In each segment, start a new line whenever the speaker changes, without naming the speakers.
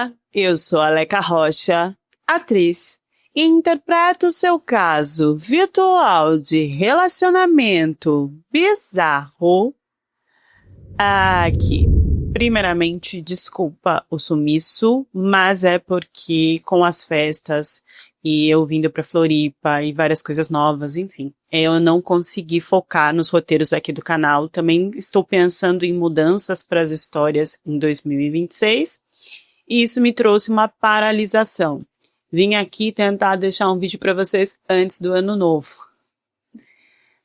Olá, eu sou a Aleca Rocha, atriz, e interpreto o seu caso virtual de relacionamento bizarro aqui. Primeiramente, desculpa o sumiço, mas é porque com as festas e eu vindo pra Floripa e várias coisas novas, enfim, eu não consegui focar nos roteiros aqui do canal. Também estou pensando em mudanças para as histórias em 2026 e isso me trouxe uma paralisação. Vim aqui tentar deixar um vídeo para vocês antes do ano novo.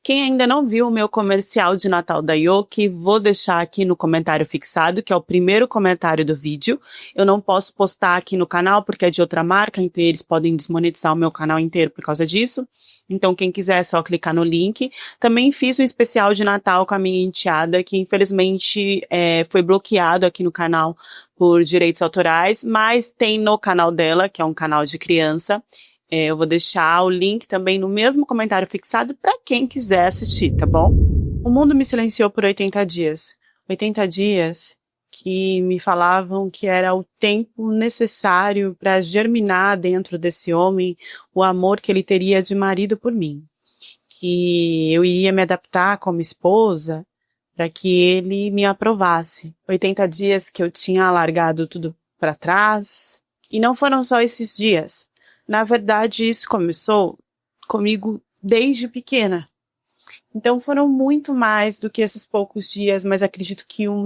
Quem ainda não viu o meu comercial de Natal da Yoki, vou deixar aqui no comentário fixado, que é o primeiro comentário do vídeo. Eu não posso postar aqui no canal porque é de outra marca, então eles podem desmonetizar o meu canal inteiro por causa disso. Então quem quiser é só clicar no link. Também fiz um especial de Natal com a minha enteada, que infelizmente foi bloqueado aqui no canal por direitos autorais, mas tem no canal dela, que é um canal de criança. Eu vou deixar o link também no mesmo comentário fixado para quem quiser assistir, tá bom? O mundo me silenciou por 80 dias. 80 dias que me falavam que era o tempo necessário para germinar dentro desse homem o amor que ele teria de marido por mim. Que eu iria me adaptar como esposa para que ele me aprovasse. 80 dias que eu tinha largado tudo para trás. E não foram só esses dias. Na verdade, isso começou comigo desde pequena. Então foram muito mais do que esses poucos dias, mas acredito que o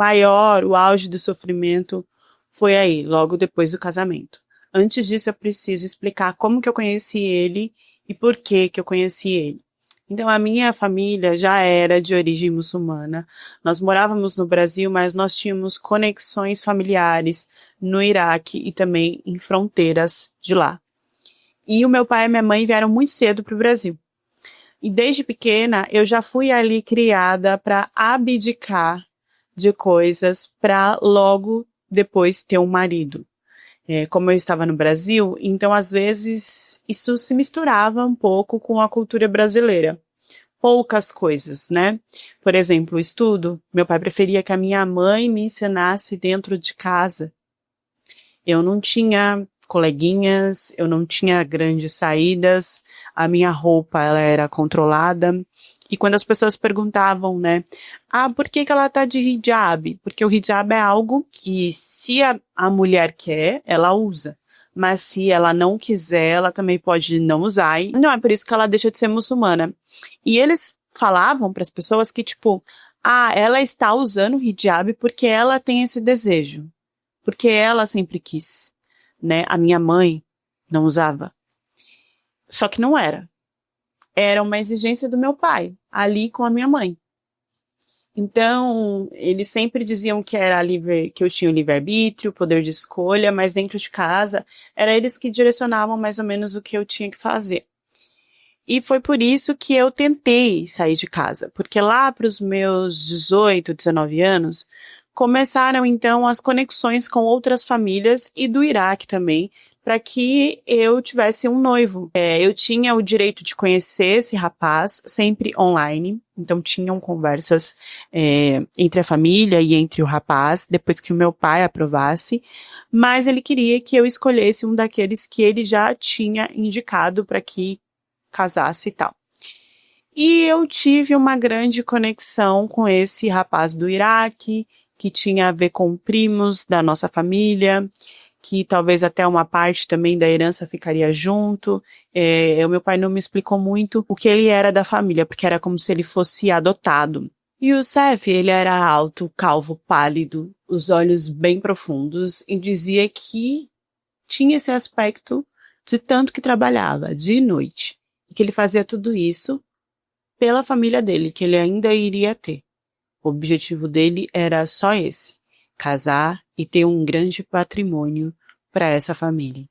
auge do sofrimento foi aí, logo depois do casamento. Antes disso, eu preciso explicar como que eu conheci ele e por que eu conheci ele. Então, a minha família já era de origem muçulmana. Nós morávamos no Brasil, mas nós tínhamos conexões familiares no Iraque e também em fronteiras de lá. E o meu pai e minha mãe vieram muito cedo para o Brasil. E desde pequena eu já fui ali criada para abdicar de coisas para logo depois ter um marido. Como eu estava no Brasil, então às vezes isso se misturava um pouco com a cultura brasileira. Poucas coisas, né? Por exemplo, o estudo. Meu pai preferia que a minha mãe me ensinasse dentro de casa. Eu não tinha coleguinhas, eu não tinha grandes saídas, a minha roupa ela era controlada. E quando as pessoas perguntavam, né, por que ela tá de hijab? Porque o hijab é algo que se a mulher quer, ela usa. Mas se ela não quiser, ela também pode não usar. E não é por isso que ela deixa de ser muçulmana. E eles falavam para as pessoas que, tipo, ela está usando o hijab porque ela tem esse desejo. Porque ela sempre quis. Né? A minha mãe não usava. Só que não era. Era uma exigência do meu pai, ali com a minha mãe. Então, eles sempre diziam que que eu tinha o livre-arbítrio, poder de escolha, mas dentro de casa, era eles que direcionavam mais ou menos o que eu tinha que fazer. E foi por isso que eu tentei sair de casa, porque lá para os meus 18, 19 anos, começaram então as conexões com outras famílias e do Iraque também, para que eu tivesse um noivo. Eu tinha o direito de conhecer esse rapaz, sempre online, então tinham conversas entre a família e entre o rapaz, depois que o meu pai aprovasse, mas ele queria que eu escolhesse um daqueles que ele já tinha indicado para que casasse e tal. E eu tive uma grande conexão com esse rapaz do Iraque, que tinha a ver com primos da nossa família, que talvez até uma parte também da herança ficaria junto. O meu pai não me explicou muito o que ele era da família, porque era como se ele fosse adotado. E o Seth, ele era alto, calvo, pálido, os olhos bem profundos, e dizia que tinha esse aspecto de tanto que trabalhava, de noite, e que ele fazia tudo isso pela família dele, que ele ainda iria ter. O objetivo dele era só esse, casar e ter um grande patrimônio para essa família.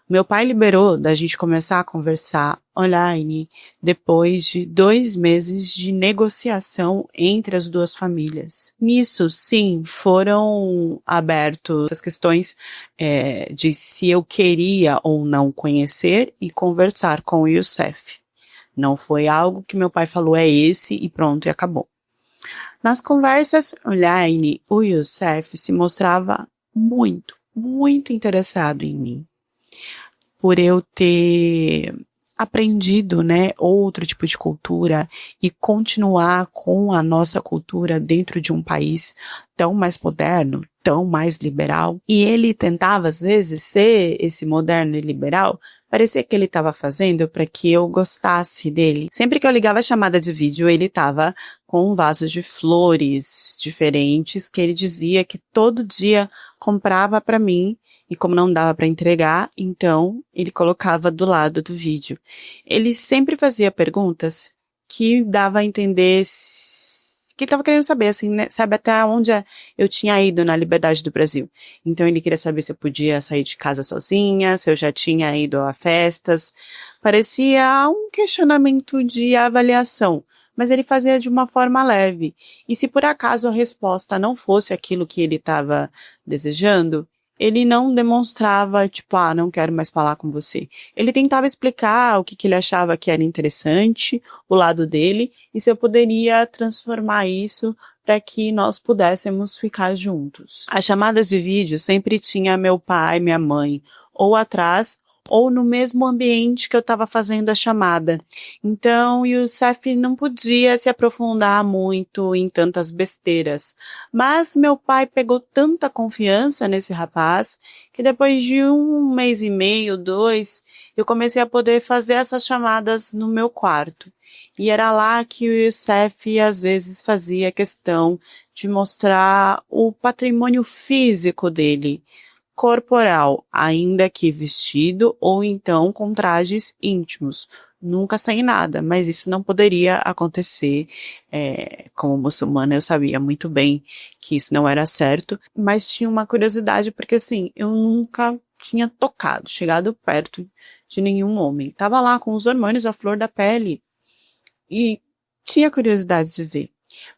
Meu pai liberou da gente começar a conversar online depois de 2 meses de negociação entre as duas famílias. Nisso, sim, foram abertas as questões de se eu queria ou não conhecer e conversar com o Youssef. Não foi algo que meu pai falou, é esse e pronto, e acabou. Nas conversas online, o Youssef se mostrava muito muito interessado em mim, por eu ter aprendido, né, outro tipo de cultura e continuar com a nossa cultura dentro de um país tão mais moderno, tão mais liberal. E ele tentava, às vezes, ser esse moderno e liberal, parecia que ele estava fazendo para que eu gostasse dele. Sempre que eu ligava a chamada de vídeo, ele estava com vasos de flores diferentes que ele dizia que todo dia comprava para mim. E como não dava para entregar, então ele colocava do lado do vídeo. Ele sempre fazia perguntas que dava a entender que ele estava querendo saber, assim, né? Sabe até onde eu tinha ido na Liberdade do Brasil. Então ele queria saber se eu podia sair de casa sozinha, se eu já tinha ido a festas. Parecia um questionamento de avaliação, mas ele fazia de uma forma leve. E se por acaso a resposta não fosse aquilo que ele estava desejando, ele não demonstrava, tipo, não quero mais falar com você. Ele tentava explicar o que ele achava que era interessante, o lado dele, e se eu poderia transformar isso para que nós pudéssemos ficar juntos. As chamadas de vídeo sempre tinha meu pai, minha mãe, ou atrás, ou no mesmo ambiente que eu estava fazendo a chamada. Então, o Youssef não podia se aprofundar muito em tantas besteiras. Mas meu pai pegou tanta confiança nesse rapaz que depois de 1 mês e meio, 2, eu comecei a poder fazer essas chamadas no meu quarto. E era lá que o Youssef às vezes fazia questão de mostrar o patrimônio físico dele, corporal, ainda que vestido ou então com trajes íntimos. Nunca sem nada, mas isso não poderia acontecer. Como muçulmana, eu sabia muito bem que isso não era certo, mas tinha uma curiosidade porque assim, eu nunca tinha tocado, chegado perto de nenhum homem. Tava lá com os hormônios à flor da pele e tinha curiosidade de ver.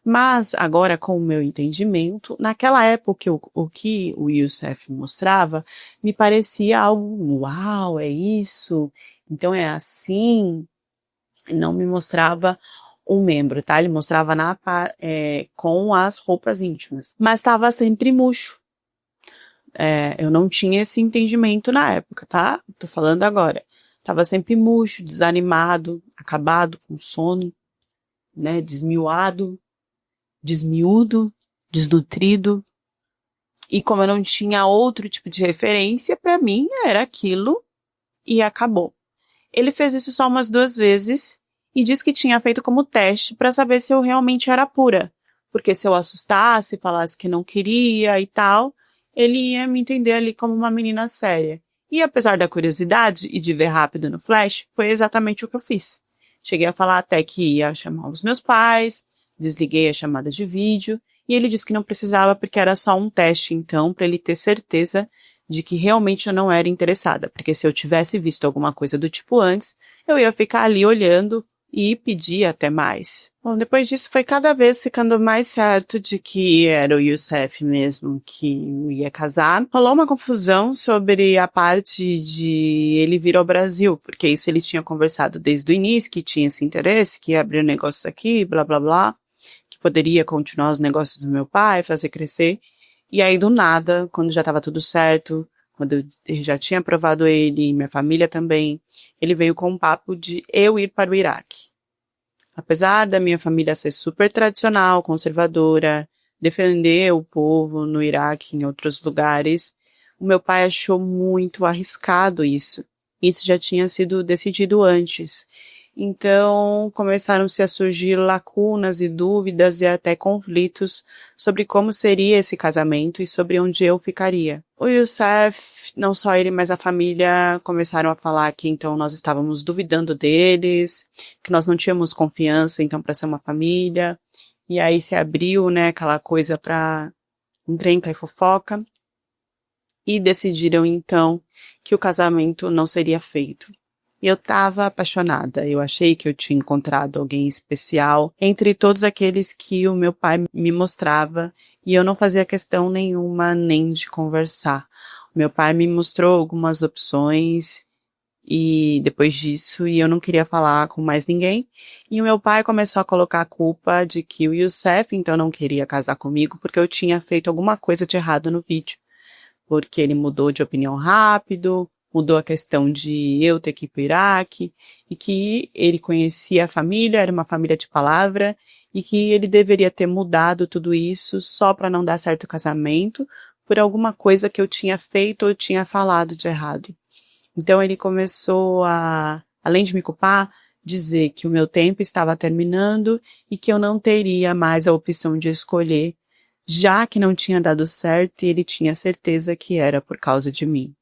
Mas agora, com o meu entendimento, naquela época o que o Youssef mostrava me parecia algo, uau, é isso? Então é assim? Não me mostrava um membro, tá? Ele mostrava com as roupas íntimas. Mas estava sempre murcho. Eu não tinha esse entendimento na época, tá? Tô falando agora. Tava sempre murcho, desanimado, acabado, com sono, né? Desmiuado, desmiúdo, desnutrido. E como eu não tinha outro tipo de referência, para mim era aquilo e acabou. Ele fez isso só umas 2 vezes e disse que tinha feito como teste para saber se eu realmente era pura. Porque se eu assustasse, falasse que não queria e tal, ele ia me entender ali como uma menina séria. E apesar da curiosidade e de ver rápido no flash, foi exatamente o que eu fiz. Cheguei a falar até que ia chamar os meus pais, desliguei a chamada de vídeo, e ele disse que não precisava porque era só um teste, então, para ele ter certeza de que realmente eu não era interessada, porque se eu tivesse visto alguma coisa do tipo antes, eu ia ficar ali olhando e pedir até mais. Bom, depois disso foi cada vez ficando mais certo de que era o Youssef mesmo que ia casar. Rolou uma confusão sobre a parte de ele vir ao Brasil, porque isso ele tinha conversado desde o início, que tinha esse interesse, que ia abrir negócios aqui, blá blá blá, que poderia continuar os negócios do meu pai, fazer crescer. E aí, do nada, quando já estava tudo certo, quando eu já tinha aprovado ele, minha família também, ele veio com um papo de eu ir para o Iraque. Apesar da minha família ser super tradicional, conservadora, defender o povo no Iraque e em outros lugares, o meu pai achou muito arriscado isso. Isso já tinha sido decidido antes. Então, começaram-se a surgir lacunas e dúvidas e até conflitos sobre como seria esse casamento e sobre onde eu ficaria. O Youssef, não só ele, mas a família começaram a falar que então nós estávamos duvidando deles, que nós não tínhamos confiança então para ser uma família. E aí se abriu, né, aquela coisa para encrenca e fofoca. E decidiram então que o casamento não seria feito. Eu estava apaixonada, eu achei que eu tinha encontrado alguém especial entre todos aqueles que o meu pai me mostrava e eu não fazia questão nenhuma nem de conversar. O meu pai me mostrou algumas opções e depois disso eu não queria falar com mais ninguém e o meu pai começou a colocar a culpa de que o Youssef então não queria casar comigo porque eu tinha feito alguma coisa de errado no vídeo. porque ele mudou de opinião rápido, mudou a questão de eu ter que ir para o Iraque, e que ele conhecia a família, era uma família de palavra, e que ele deveria ter mudado tudo isso só para não dar certo o casamento, por alguma coisa que eu tinha feito ou tinha falado de errado. Então ele começou a, além de me culpar, dizer que o meu tempo estava terminando e que eu não teria mais a opção de escolher, já que não tinha dado certo e ele tinha certeza que era por causa de mim.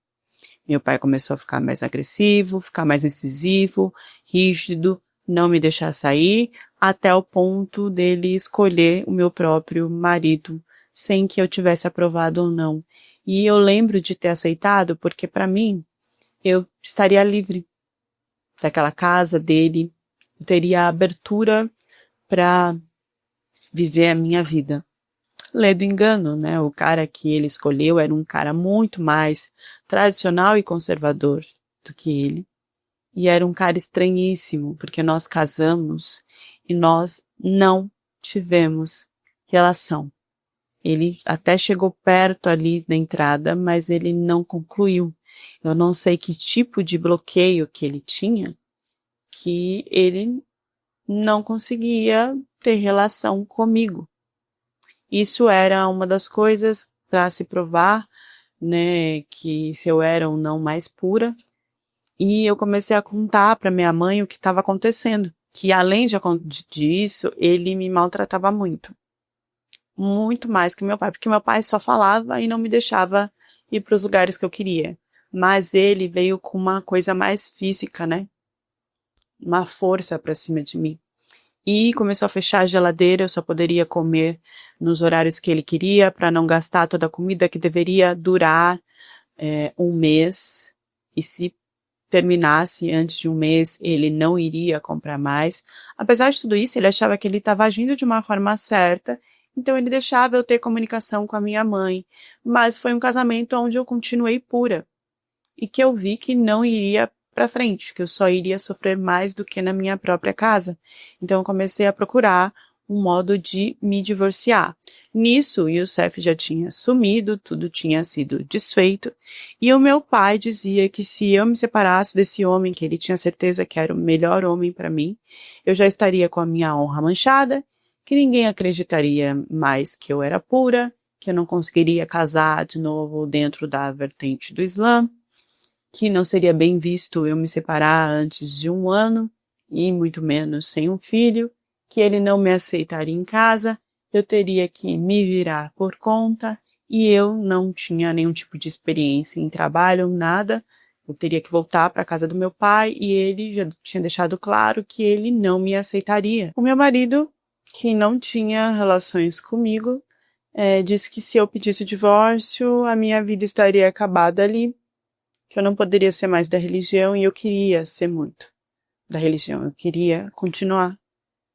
Meu pai começou a ficar mais agressivo, ficar mais incisivo, rígido, não me deixar sair, até o ponto dele escolher o meu próprio marido, sem que eu tivesse aprovado ou não. E eu lembro de ter aceitado, porque para mim, eu estaria livre daquela casa dele, eu teria abertura para viver a minha vida. Lê do engano, né? O cara que ele escolheu era um cara muito mais tradicional e conservador do que ele. E era um cara estranhíssimo, porque nós casamos e nós não tivemos relação. Ele até chegou perto ali da entrada, mas ele não concluiu. Eu não sei que tipo de bloqueio que ele tinha, que ele não conseguia ter relação comigo. Isso era uma das coisas para se provar, né, que se eu era ou não mais pura. E eu comecei a contar para minha mãe o que estava acontecendo. Que além disso, ele me maltratava muito. Muito mais que meu pai, porque meu pai só falava e não me deixava ir para os lugares que eu queria. Mas ele veio com uma coisa mais física, né? Uma força para cima de mim. E começou a fechar a geladeira, eu só poderia comer nos horários que ele queria, para não gastar toda a comida que deveria durar um mês. E se terminasse antes de um mês, ele não iria comprar mais. Apesar de tudo isso, ele achava que ele estava agindo de uma forma certa, então ele deixava eu ter comunicação com a minha mãe. Mas foi um casamento onde eu continuei pura. E que eu vi que não iria para frente, que eu só iria sofrer mais do que na minha própria casa. Então eu comecei a procurar um modo de me divorciar. Nisso, o Youssef já tinha sumido, tudo tinha sido desfeito, e o meu pai dizia que se eu me separasse desse homem, que ele tinha certeza que era o melhor homem para mim, eu já estaria com a minha honra manchada, que ninguém acreditaria mais que eu era pura, que eu não conseguiria casar de novo dentro da vertente do Islã, que não seria bem visto eu me separar antes de 1 ano, e muito menos sem um filho, que ele não me aceitaria em casa, eu teria que me virar por conta, e eu não tinha nenhum tipo de experiência em trabalho, nada, eu teria que voltar para a casa do meu pai, e ele já tinha deixado claro que ele não me aceitaria. O meu marido, que não tinha relações comigo, disse que se eu pedisse o divórcio, a minha vida estaria acabada ali, que eu não poderia ser mais da religião, e eu queria ser muito da religião, eu queria continuar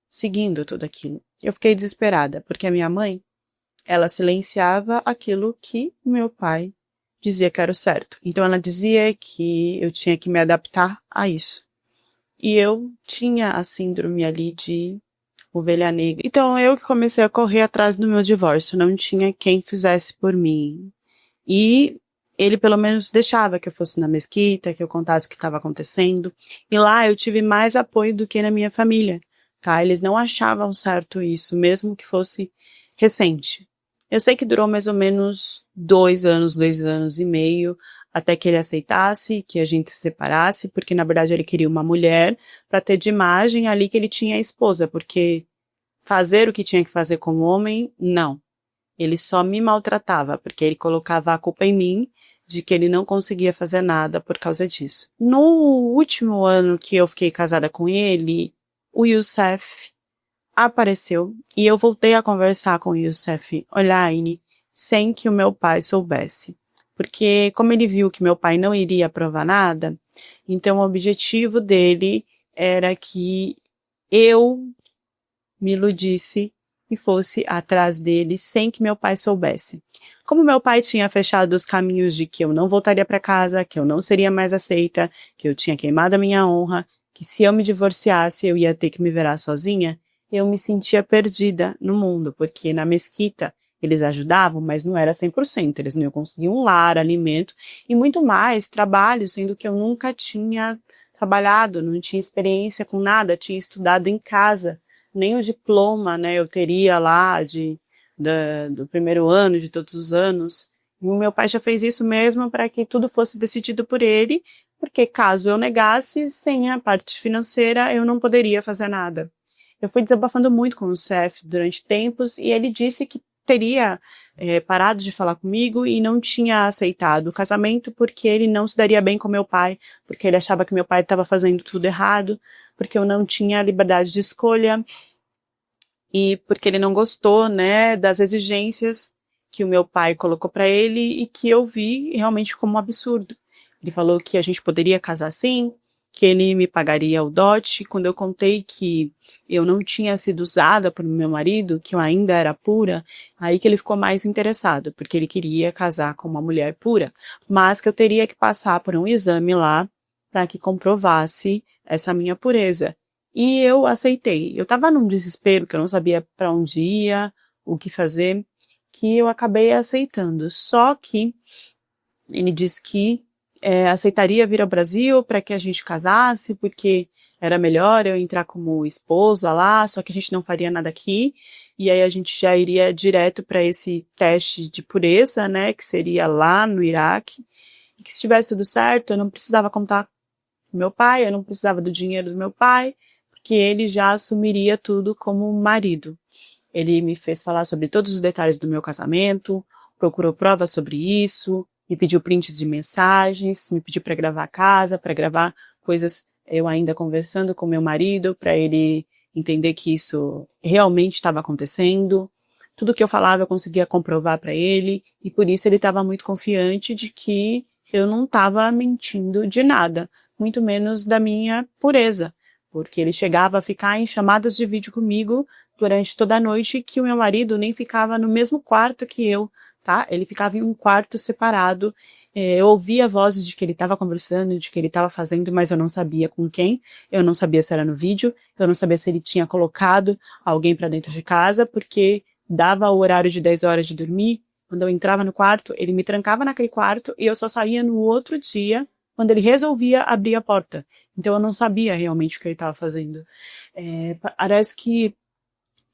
seguindo tudo aquilo. Eu fiquei desesperada, porque a minha mãe, ela silenciava aquilo que o meu pai dizia que era o certo. Então ela dizia que eu tinha que me adaptar a isso. E eu tinha a síndrome ali de ovelha negra. Então eu que comecei a correr atrás do meu divórcio, não tinha quem fizesse por mim. E ele pelo menos deixava que eu fosse na mesquita, que eu contasse o que estava acontecendo. E lá eu tive mais apoio do que na minha família, tá? Eles não achavam certo isso, mesmo que fosse recente. Eu sei que durou mais ou menos 2 anos e meio, até que ele aceitasse que a gente se separasse, porque na verdade ele queria uma mulher para ter de imagem ali que ele tinha a esposa, porque fazer o que tinha que fazer como homem, não. Ele só me maltratava, porque ele colocava a culpa em mim, de que ele não conseguia fazer nada por causa disso. No último ano que eu fiquei casada com ele, o Youssef apareceu e eu voltei a conversar com o Youssef online sem que o meu pai soubesse. Porque como ele viu que meu pai não iria aprovar nada, então o objetivo dele era que eu me iludisse e fosse atrás dele sem que meu pai soubesse. Como meu pai tinha fechado os caminhos de que eu não voltaria para casa, que eu não seria mais aceita, que eu tinha queimado a minha honra, que se eu me divorciasse eu ia ter que me virar sozinha, eu me sentia perdida no mundo, porque na mesquita Eles ajudavam, mas não era 100%. Eles não iam conseguir um lar, alimento e muito mais trabalho, sendo que eu nunca tinha trabalhado, não tinha experiência com nada, tinha estudado em casa. Nem o diploma, né, eu teria lá do primeiro ano, de todos os anos. E o meu pai já fez isso mesmo para que tudo fosse decidido por ele, porque caso eu negasse, sem a parte financeira, eu não poderia fazer nada. Eu fui desabafando muito com o chefe durante tempos e ele disse que teria parado de falar comigo e não tinha aceitado o casamento porque ele não se daria bem com meu pai, porque ele achava que meu pai estava fazendo tudo errado, porque eu não tinha liberdade de escolha e porque ele não gostou, né, das exigências que o meu pai colocou para ele e que eu vi realmente como um absurdo. Ele falou que a gente poderia casar sim, que ele me pagaria o dote. Quando eu contei que eu não tinha sido usada por meu marido, que eu ainda era pura, aí que ele ficou mais interessado, porque ele queria casar com uma mulher pura, mas que eu teria que passar por um exame lá para que comprovasse essa minha pureza. E eu aceitei. Eu estava num desespero que eu não sabia para onde ia, o que fazer, que eu acabei aceitando. Só que ele disse que aceitaria vir ao Brasil para que a gente casasse, porque era melhor eu entrar como esposa lá, só que a gente não faria nada aqui, e aí a gente já iria direto para esse teste de pureza, né, que seria lá no Iraque, e que se tivesse tudo certo, eu não precisava contar com meu pai, eu não precisava do dinheiro do meu pai, porque ele já assumiria tudo como marido. Ele me fez falar sobre todos os detalhes do meu casamento, procurou provas sobre isso, me pediu prints de mensagens, me pediu para gravar a casa, para gravar coisas eu ainda conversando com meu marido, para ele entender que isso realmente estava acontecendo. Tudo que eu falava eu conseguia comprovar para ele, e por isso ele estava muito confiante de que eu não estava mentindo de nada, muito menos da minha pureza, porque ele chegava a ficar em chamadas de vídeo comigo durante toda a noite, que o meu marido nem ficava no mesmo quarto que eu, tá? Ele ficava em um quarto separado. Eu ouvia vozes de que ele estava conversando, de que ele estava fazendo, mas eu não sabia com quem. Eu não sabia se era no vídeo. Eu não sabia se ele tinha colocado alguém para dentro de casa, porque dava o horário de 10 horas de dormir. Quando eu entrava no quarto, ele me trancava naquele quarto e eu só saía no outro dia, quando ele resolvia abrir a porta. Então eu não sabia realmente o que ele estava fazendo. Parece que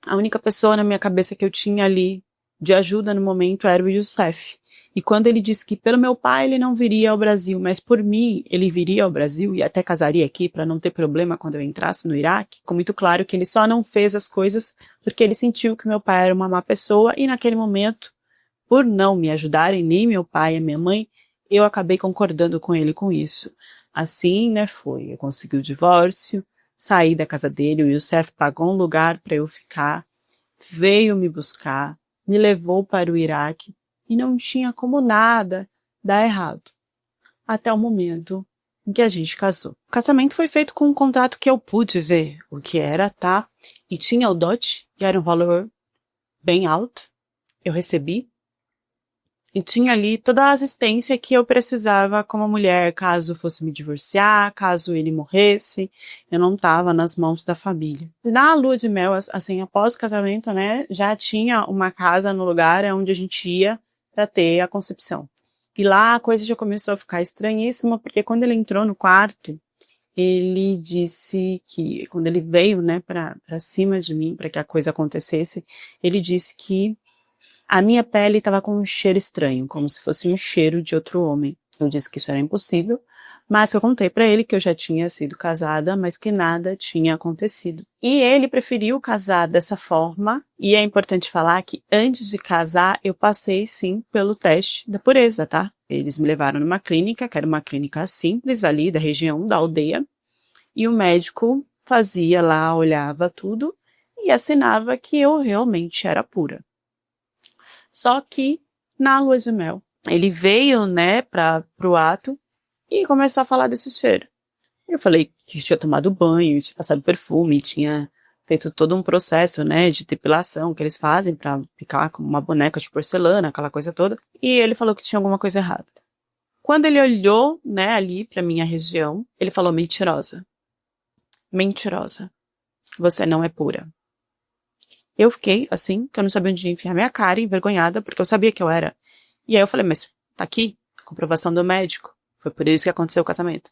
a única pessoa na minha cabeça que eu tinha ali de ajuda no momento era o Youssef. E quando ele disse que pelo meu pai ele não viria ao Brasil, mas por mim ele viria ao Brasil e até casaria aqui para não ter problema quando eu entrasse no Iraque, ficou muito claro que ele só não fez as coisas porque ele sentiu que meu pai era uma má pessoa e naquele momento, por não me ajudarem, nem meu pai e minha mãe, eu acabei concordando com ele com isso. Assim, né, foi. Eu consegui o divórcio, saí da casa dele, o Youssef pagou um lugar para eu ficar, veio me buscar, me levou para o Iraque e não tinha como nada dar errado. Até o momento em que a gente casou. O casamento foi feito com um contrato que eu pude ver o que era, tá? E tinha o dote, que era um valor bem alto. Eu recebi. E tinha ali toda a assistência que eu precisava como mulher, caso fosse me divorciar, caso ele morresse, eu não estava nas mãos da família. Na lua de mel, assim, após o casamento, né, já tinha uma casa no lugar onde a gente ia para ter a concepção. E lá a coisa já começou a ficar estranhíssima, porque quando ele entrou no quarto, ele disse que, quando ele veio, né, para cima de mim, para que a coisa acontecesse, ele disse que a minha pele estava com um cheiro estranho, como se fosse um cheiro de outro homem. Eu disse que isso era impossível, mas eu contei para ele que eu já tinha sido casada, mas que nada tinha acontecido. E ele preferiu casar dessa forma, e é importante falar que antes de casar, eu passei sim pelo teste da pureza, tá? Eles me levaram numa clínica, que era uma clínica simples ali da região da aldeia, e o médico fazia lá, olhava tudo e assinava que eu realmente era pura. Só que, na lua de mel, ele veio, né, pro ato e começou a falar desse cheiro. Eu falei que tinha tomado banho, tinha passado perfume, tinha feito todo um processo, né, de depilação que eles fazem pra ficar como uma boneca de porcelana, aquela coisa toda. E ele falou que tinha alguma coisa errada. Quando ele olhou, né, ali pra minha região, ele falou: mentirosa. Mentirosa. Você não é pura. Eu fiquei assim, que eu não sabia onde enfiar minha cara, envergonhada, porque eu sabia que eu era. E aí eu falei, mas tá aqui, comprovação do médico. Foi por isso que aconteceu o casamento.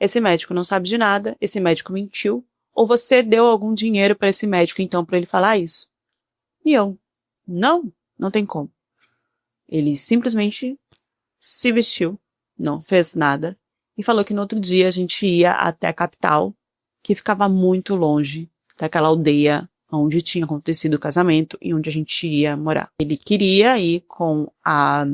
Esse médico não sabe de nada, esse médico mentiu, ou você deu algum dinheiro pra esse médico, então, pra ele falar isso? E eu, não tem como. Ele simplesmente se vestiu, não fez nada, e falou que no outro dia a gente ia até a capital, que ficava muito longe daquela aldeia onde tinha acontecido o casamento e onde a gente ia morar. Ele queria ir com a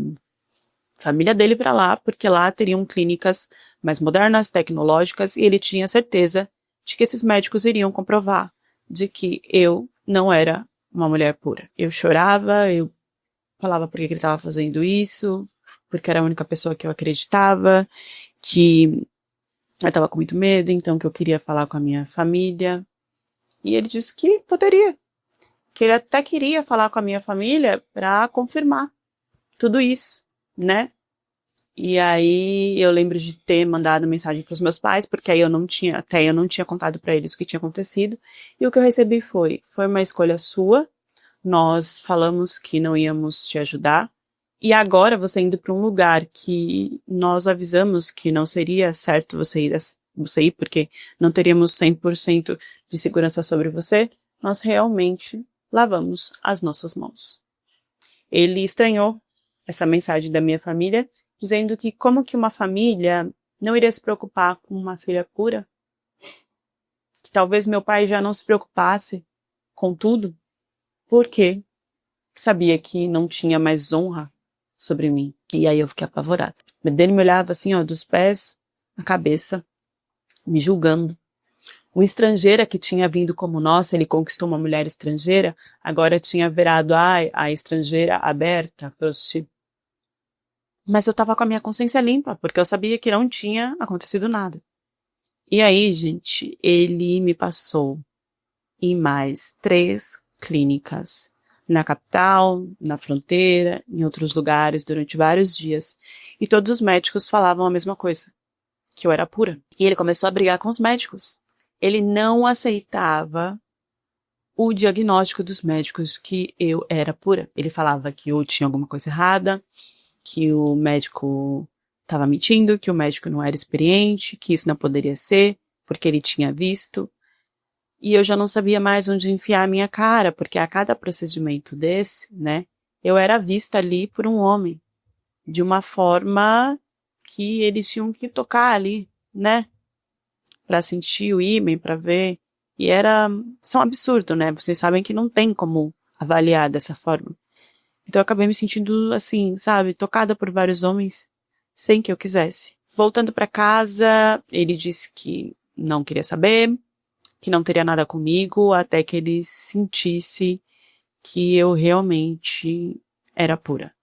família dele para lá, porque lá teriam clínicas mais modernas, tecnológicas, e ele tinha certeza de que esses médicos iriam comprovar de que eu não era uma mulher pura. Eu chorava, eu falava por que ele estava fazendo isso, porque era a única pessoa que eu acreditava, que eu estava com muito medo, então que eu queria falar com a minha família. E ele disse que poderia, que ele até queria falar com a minha família para confirmar tudo isso, né? E aí eu lembro de ter mandado mensagem para os meus pais, porque aí eu não tinha contado para eles o que tinha acontecido. E o que eu recebi foi uma escolha sua. Nós falamos que não íamos te ajudar. E agora você indo para um lugar que nós avisamos que não seria certo você ir, porque não teríamos 100% de segurança sobre você, nós realmente lavamos as nossas mãos. Ele estranhou essa mensagem da minha família, dizendo que como que uma família não iria se preocupar com uma filha pura? Que talvez meu pai já não se preocupasse com tudo, porque sabia que não tinha mais honra sobre mim. E aí eu fiquei apavorada. Ele me olhava assim, ó, dos pés à cabeça, me julgando. O estrangeira que tinha vindo como nossa, ele conquistou uma mulher estrangeira, agora tinha virado a estrangeira aberta, prostituta. Mas eu tava com a minha consciência limpa, porque eu sabia que não tinha acontecido nada. E aí, gente, ele me passou em mais 3 clínicas. Na capital, na fronteira, em outros lugares, durante vários dias. E todos os médicos falavam a mesma coisa, que eu era pura. E ele começou a brigar com os médicos. Ele não aceitava o diagnóstico dos médicos que eu era pura. Ele falava que eu tinha alguma coisa errada, que o médico estava mentindo, que o médico não era experiente, que isso não poderia ser, porque ele tinha visto. E eu já não sabia mais onde enfiar a minha cara, porque a cada procedimento desse, né, eu era vista ali por um homem, de uma forma que eles tinham que tocar ali, né, para sentir o ímã, para ver. E isso é um absurdo, né, vocês sabem que não tem como avaliar dessa forma. Então eu acabei me sentindo assim, sabe, tocada por vários homens, sem que eu quisesse. Voltando para casa, ele disse que não queria saber, que não teria nada comigo, até que ele sentisse que eu realmente era pura.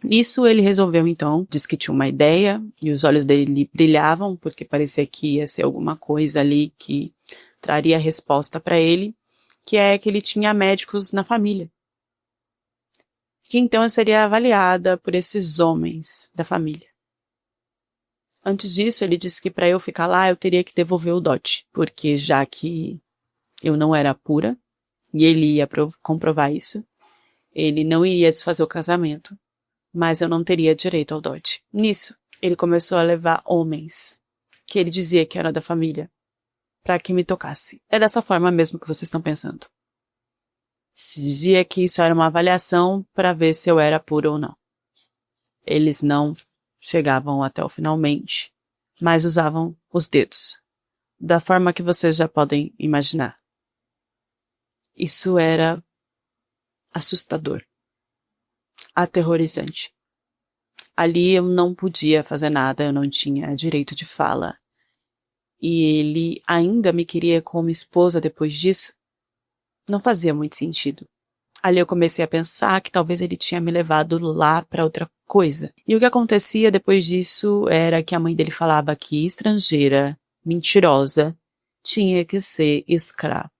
Nisso ele resolveu então, disse que tinha uma ideia, e os olhos dele brilhavam, porque parecia que ia ser alguma coisa ali que traria resposta para ele, que é que ele tinha médicos na família. Que então eu seria avaliada por esses homens da família. Antes disso, ele disse que para eu ficar lá, eu teria que devolver o dote, porque já que eu não era pura, e ele ia comprovar isso, ele não iria desfazer o casamento, mas eu não teria direito ao dote. Nisso, ele começou a levar homens, que ele dizia que era da família, para que me tocasse. É dessa forma mesmo que vocês estão pensando. Se dizia que isso era uma avaliação para ver se eu era pura ou não. Eles não chegavam até o finalmente, mas usavam os dedos, da forma que vocês já podem imaginar. Isso era assustador, aterrorizante. Ali eu não podia fazer nada, eu não tinha direito de fala. E ele ainda me queria como esposa depois disso? Não fazia muito sentido. Ali eu comecei a pensar que talvez ele tinha me levado lá para outra coisa. E o que acontecia depois disso era que a mãe dele falava que estrangeira, mentirosa, tinha que ser escrava.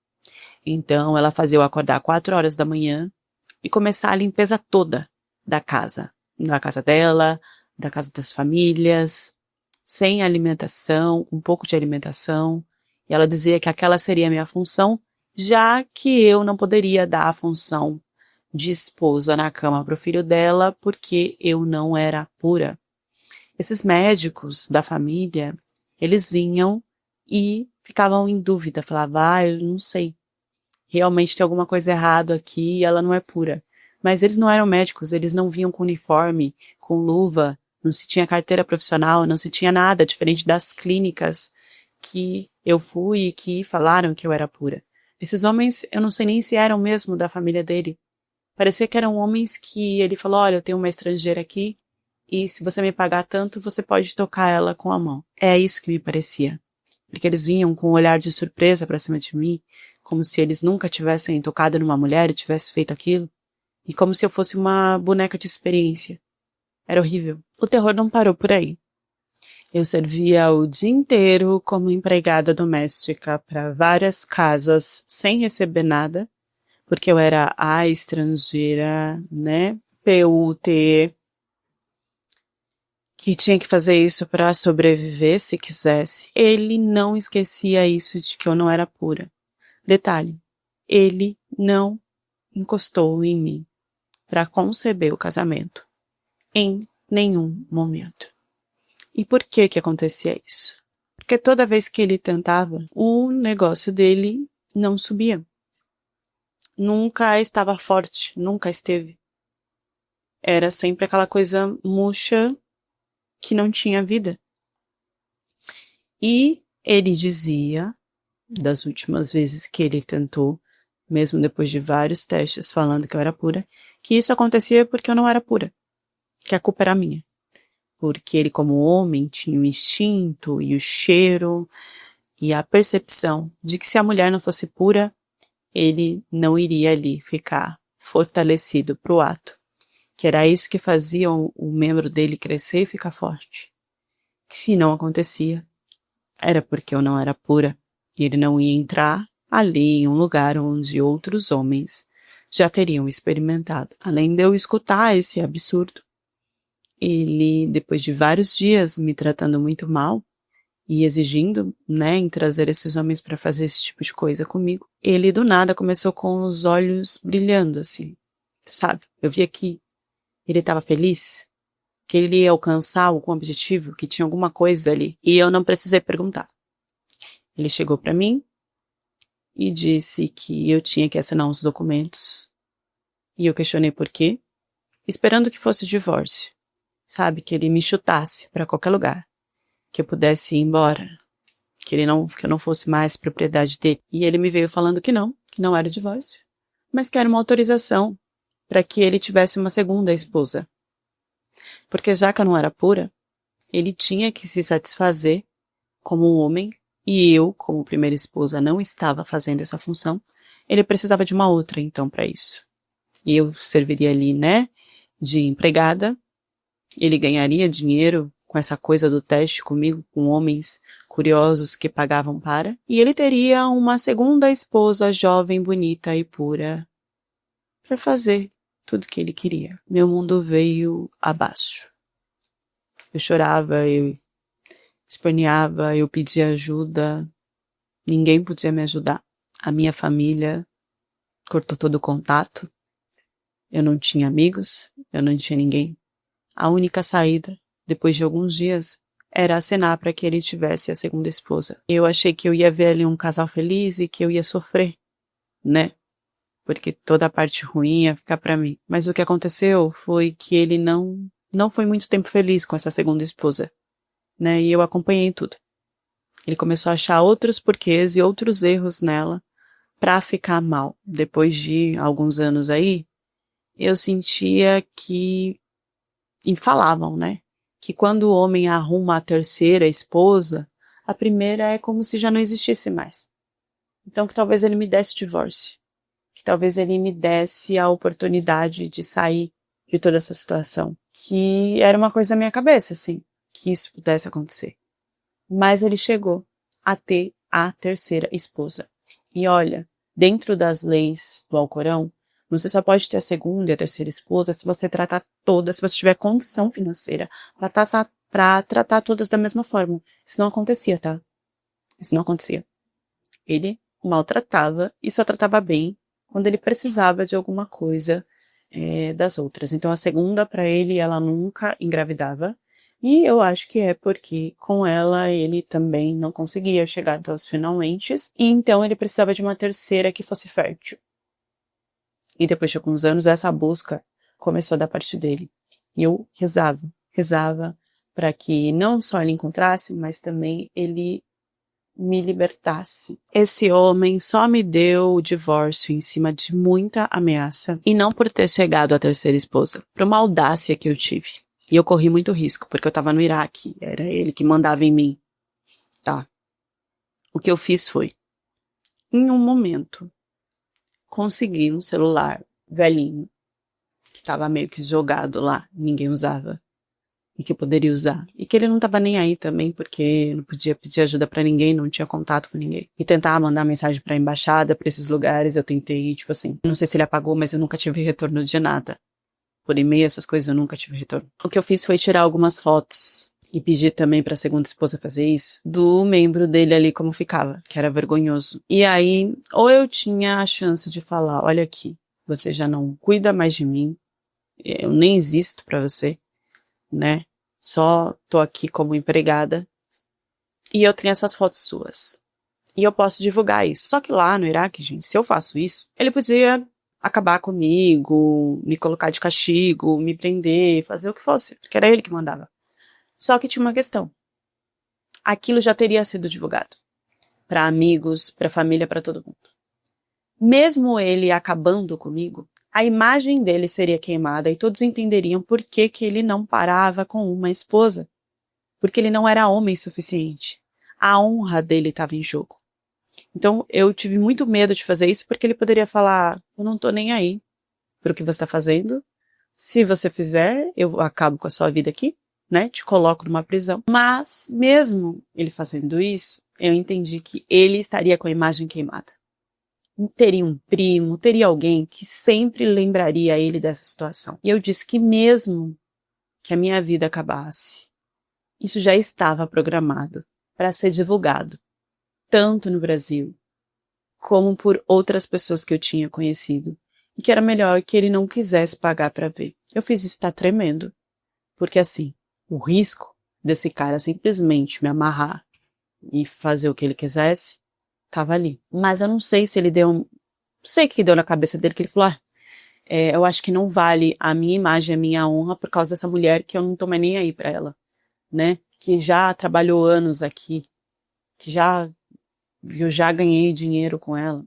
Então ela fazia eu acordar 4 horas da manhã e começar a limpeza toda da casa. Da casa dela, da casa das famílias, sem alimentação, um pouco de alimentação. E ela dizia que aquela seria a minha função já que eu não poderia dar a função de esposa na cama para o filho dela porque eu não era pura. Esses médicos da família, eles vinham e ficavam em dúvida, falavam, eu não sei, realmente tem alguma coisa errada aqui e ela não é pura. Mas eles não eram médicos, eles não vinham com uniforme, com luva, não se tinha carteira profissional, não se tinha nada, diferente das clínicas que eu fui e que falaram que eu era pura. Esses homens, eu não sei nem se eram mesmo da família dele. Parecia que eram homens que ele falou, olha, eu tenho uma estrangeira aqui e se você me pagar tanto, você pode tocar ela com a mão. É isso que me parecia. Porque eles vinham com um olhar de surpresa pra cima de mim, como se eles nunca tivessem tocado numa mulher e tivessem feito aquilo, e como se eu fosse uma boneca de experiência. Era horrível. O terror não parou por aí. Eu servia o dia inteiro como empregada doméstica para várias casas sem receber nada, porque eu era a estrangeira, né? PUT, que tinha que fazer isso para sobreviver se quisesse. Ele não esquecia isso de que eu não era pura. Detalhe, ele não encostou em mim para conceber o casamento. Em nenhum momento. E por que que acontecia isso? Porque toda vez que ele tentava, o negócio dele não subia. Nunca estava forte, nunca esteve. Era sempre aquela coisa murcha que não tinha vida. E ele dizia, das últimas vezes que ele tentou, mesmo depois de vários testes falando que eu era pura, que isso acontecia porque eu não era pura, que a culpa era minha. Porque ele, como homem, tinha o instinto e o cheiro e a percepção de que se a mulher não fosse pura, ele não iria ali ficar fortalecido para o ato. Que era isso que fazia o membro dele crescer e ficar forte. Que se não acontecia, era porque eu não era pura e ele não ia entrar ali em um lugar onde outros homens já teriam experimentado. Além de eu escutar esse absurdo, ele, depois de vários dias me tratando muito mal e exigindo, né, em trazer esses homens para fazer esse tipo de coisa comigo, ele do nada começou com os olhos brilhando assim, sabe? Eu via que ele estava feliz, que ele ia alcançar algum objetivo, que tinha alguma coisa ali, e eu não precisei perguntar. Ele chegou para mim e disse que eu tinha que assinar uns documentos, e eu questionei por quê, esperando que fosse o divórcio. Sabe, que ele me chutasse para qualquer lugar, que eu pudesse ir embora, que eu não fosse mais propriedade dele. E ele me veio falando que não era divórcio, mas que era uma autorização para que ele tivesse uma segunda esposa. Porque já que eu não era pura, ele tinha que se satisfazer como um homem, e eu, como primeira esposa, não estava fazendo essa função, ele precisava de uma outra, então, para isso. E eu serviria ali, né, de empregada. Ele ganharia dinheiro com essa coisa do teste comigo, com homens curiosos que pagavam para. E ele teria uma segunda esposa jovem, bonita e pura para fazer tudo que ele queria. Meu mundo veio abaixo. Eu chorava, eu esperneava, eu pedia ajuda. Ninguém podia me ajudar. A minha família cortou todo o contato. Eu não tinha amigos, eu não tinha ninguém. A única saída, depois de alguns dias, era acenar para que ele tivesse a segunda esposa. Eu achei que eu ia ver ali um casal feliz e que eu ia sofrer, né? Porque toda a parte ruim ia ficar para mim. Mas o que aconteceu foi que ele não foi muito tempo feliz com essa segunda esposa, né? E eu acompanhei tudo. Ele começou a achar outros porquês e outros erros nela para ficar mal. Depois de alguns anos aí, eu sentia que e falavam, né, que quando o homem arruma a terceira esposa, a primeira é como se já não existisse mais. Então que talvez ele me desse o divórcio, que talvez ele me desse a oportunidade de sair de toda essa situação, que era uma coisa na minha cabeça, assim, que isso pudesse acontecer. Mas ele chegou a ter a terceira esposa. E olha, dentro das leis do Alcorão, você só pode ter a segunda e a terceira esposa se você tratar todas, se você tiver condição financeira para tratar todas da mesma forma. Isso não acontecia, tá? Isso não acontecia. Ele maltratava e só tratava bem quando ele precisava de alguma coisa das outras. Então a segunda, para ele, ela nunca engravidava. E eu acho que é porque com ela ele também não conseguia chegar até os finalmente. E então ele precisava de uma terceira que fosse fértil. E depois de alguns anos essa busca começou da parte dele. E eu rezava para que não só ele encontrasse, mas também ele me libertasse. Esse homem só me deu o divórcio em cima de muita ameaça e não por ter chegado à terceira esposa, por uma audácia que eu tive. E eu corri muito risco, porque eu estava no Iraque, era ele que mandava em mim. Tá. O que eu fiz foi, em um momento, consegui um celular velhinho, que estava meio que jogado lá, ninguém usava, e que eu poderia usar. E que ele não estava nem aí também, porque não podia pedir ajuda pra ninguém, não tinha contato com ninguém. E tentar mandar mensagem pra embaixada, pra esses lugares, eu tentei, tipo assim, não sei se ele apagou, mas eu nunca tive retorno de nada. Por e-mail, essas coisas, eu nunca tive retorno. O que eu fiz foi tirar algumas fotos e pedir também pra segunda esposa fazer isso, do membro dele ali como ficava, que era vergonhoso. E aí, ou eu tinha a chance de falar, olha aqui, você já não cuida mais de mim, eu nem existo pra você, né? Só tô aqui como empregada e eu tenho essas fotos suas. E eu posso divulgar isso. Só que lá no Iraque, gente, se eu faço isso, ele podia acabar comigo, me colocar de castigo, me prender, fazer o que fosse, porque era ele que mandava. Só que tinha uma questão. Aquilo já teria sido divulgado para amigos, para família, para todo mundo. Mesmo ele acabando comigo, a imagem dele seria queimada e todos entenderiam por que que ele não parava com uma esposa. Porque ele não era homem suficiente. A honra dele estava em jogo. Então eu tive muito medo de fazer isso porque ele poderia falar, eu não tô nem aí pro que você está fazendo. Se você fizer, eu acabo com a sua vida aqui, né? Te coloco numa prisão. Mas mesmo ele fazendo isso, eu entendi que ele estaria com a imagem queimada. Teria um primo, teria alguém que sempre lembraria ele dessa situação. E eu disse que mesmo que a minha vida acabasse, isso já estava programado para ser divulgado, tanto no Brasil, como por outras pessoas que eu tinha conhecido, e que era melhor que ele não quisesse pagar para ver. Eu fiz isso, tá tremendo, porque assim, o risco desse cara simplesmente me amarrar e fazer o que ele quisesse, tava ali. Mas eu não sei se ele deu, sei o que deu na cabeça dele, que ele falou, eu acho que não vale a minha imagem, a minha honra por causa dessa mulher que eu não tô mais nem aí pra ela, né? Que já trabalhou anos aqui, que eu já ganhei dinheiro com ela.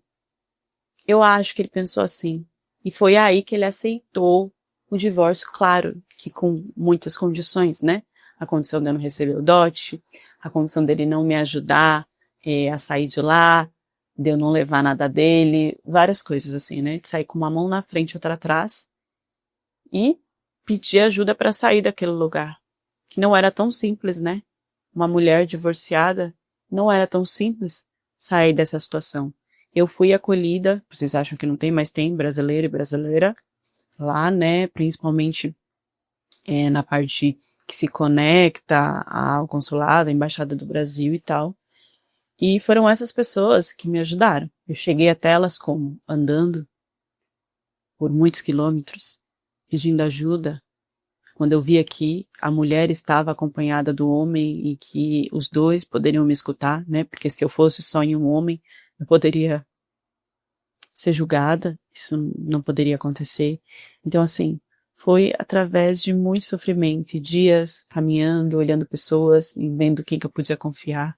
Eu acho que ele pensou assim. E foi aí que ele aceitou o divórcio, claro, que com muitas condições, né? A condição de eu não receber o dote, a condição dele não me ajudar a sair de lá, de eu não levar nada dele, várias coisas assim, né? De sair com uma mão na frente e outra atrás e pedir ajuda para sair daquele lugar. Que não era tão simples, né? Uma mulher divorciada não era tão simples sair dessa situação. Eu fui acolhida, vocês acham que não tem, mas tem brasileiro e brasileira lá, né? Principalmente na parte que se conecta ao consulado, à embaixada do Brasil e tal. E foram essas pessoas que me ajudaram. Eu cheguei até elas como? Andando por muitos quilômetros, pedindo ajuda. Quando eu vi que a mulher estava acompanhada do homem e que os dois poderiam me escutar, né? Porque se eu fosse só em um homem, eu poderia ser julgada, isso não poderia acontecer. Então, assim, foi através de muito sofrimento, e dias caminhando, olhando pessoas e vendo quem que eu podia confiar,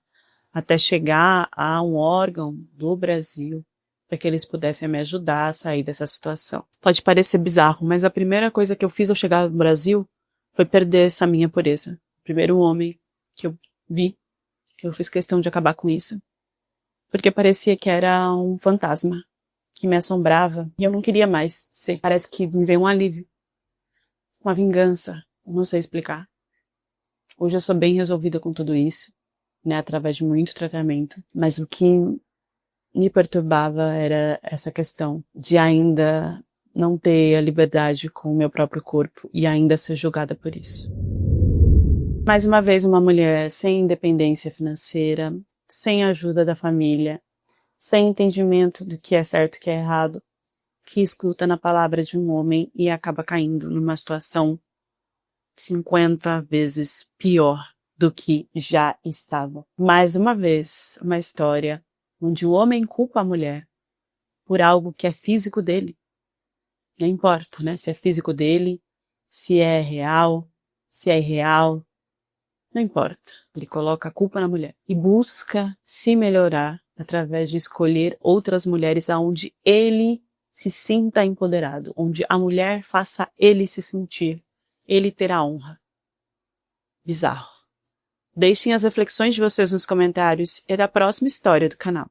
até chegar a um órgão do Brasil para que eles pudessem me ajudar a sair dessa situação. Pode parecer bizarro, mas a primeira coisa que eu fiz ao chegar no Brasil foi perder essa minha pureza. O primeiro homem que eu vi, que eu fiz questão de acabar com isso. Porque parecia que era um fantasma que me assombrava e eu não queria mais ser. Parece que me veio um alívio, uma vingança, eu não sei explicar. Hoje eu sou bem resolvida com tudo isso, né, através de muito tratamento, mas o que me perturbava era essa questão de ainda não ter a liberdade com o meu próprio corpo e ainda ser julgada por isso. Mais uma vez, uma mulher sem independência financeira, sem ajuda da família, sem entendimento do que é certo e que é errado, que escuta na palavra de um homem e acaba caindo numa situação 50 vezes pior do que já estava. Mais uma vez, uma história onde o homem culpa a mulher por algo que é físico dele. Não importa, né? Se é físico dele, se é real, se é irreal, não importa. Ele coloca a culpa na mulher e busca se melhorar através de escolher outras mulheres aonde ele se sinta empoderado, onde a mulher faça ele se sentir, ele ter a honra. Bizarro. Deixem as reflexões de vocês nos comentários e até a próxima história do canal.